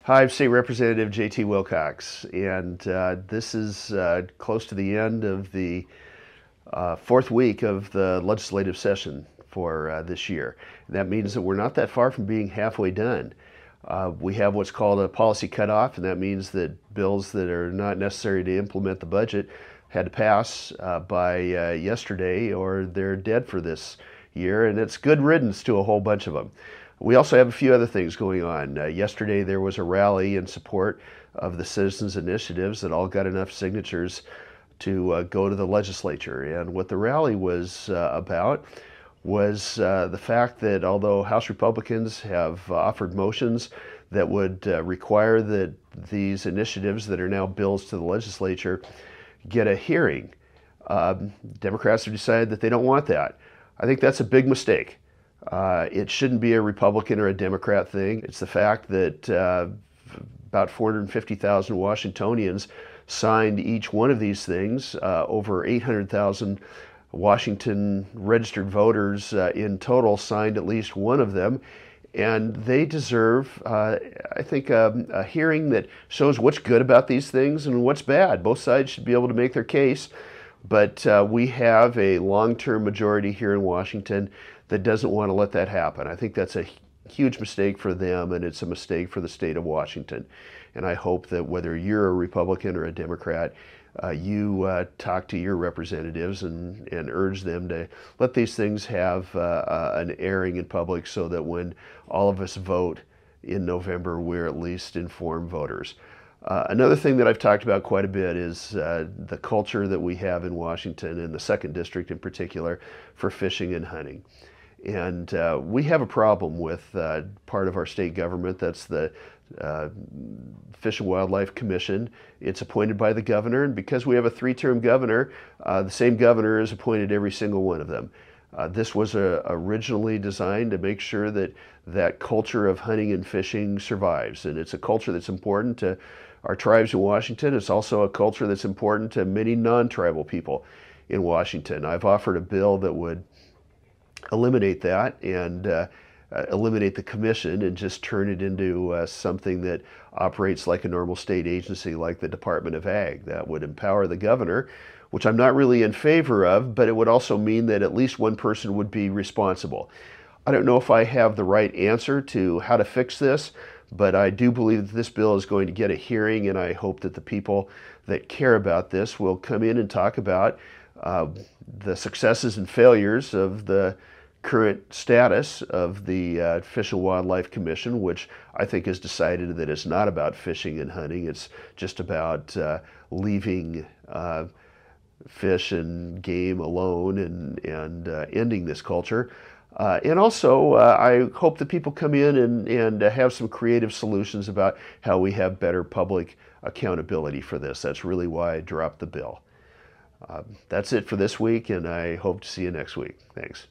Hi, I'm State Representative J.T. Wilcox, and this is close to the end of the fourth week of the legislative session for this year. And that means that we're not that far from being halfway done. We have what's called a policy cutoff, and that means that bills that are not necessary to implement the budget had to pass by yesterday, or they're dead for this year, and it's good riddance to a whole bunch of them. We also have a few other things going on. Yesterday there was a rally in support of the citizens' initiatives that all got enough signatures to go to the legislature. And what the rally was about was the fact that although House Republicans have offered motions that would require that these initiatives that are now bills to the legislature get a hearing, Democrats have decided that they don't want that. I think that's a big mistake. It shouldn't be a Republican or a Democrat thing. It's the fact that about 450,000 Washingtonians signed each one of these things. Over 800,000 Washington registered voters in total signed at least one of them. And they deserve, I think, a hearing that shows what's good about these things and what's bad. Both sides should be able to make their case. But we have a long-term majority here in Washington that doesn't want to let that happen. I think that's a huge mistake for them, and it's a mistake for the state of Washington. And I hope that whether you're a Republican or a Democrat, you talk to your representatives and urge them to let these things have an airing in public so that when all of us vote in November, we're at least informed voters. Another thing that I've talked about quite a bit is the culture that we have in Washington, and the 2nd District in particular, for fishing and hunting. And we have a problem with part of our state government. That's the Fish and Wildlife Commission. It's appointed by the governor, and because we have a 3-term governor, the same governor is appointed every single one of them. This was originally designed to make sure that that culture of hunting and fishing survives, and it's a culture that's important to our tribes in Washington. It's also a culture that's important to many non-tribal people in Washington. I've offered a bill that would eliminate that and eliminate the commission and just turn it into something that operates like a normal state agency like the Department of Ag. That would empower the governor, which I'm not really in favor of, but it would also mean that at least one person would be responsible. I don't know if I have the right answer to how to fix this, but I do believe that this bill is going to get a hearing, and I hope that the people that care about this will come in and talk about the successes and failures of the current status of the Fish and Wildlife Commission, which I think has decided that it's not about fishing and hunting. It's just about leaving fish and game alone and ending this culture. And also, I hope that people come in and have some creative solutions about how we have better public accountability for this. That's really why I dropped the bill. That's it for this week, and I hope to see you next week. Thanks.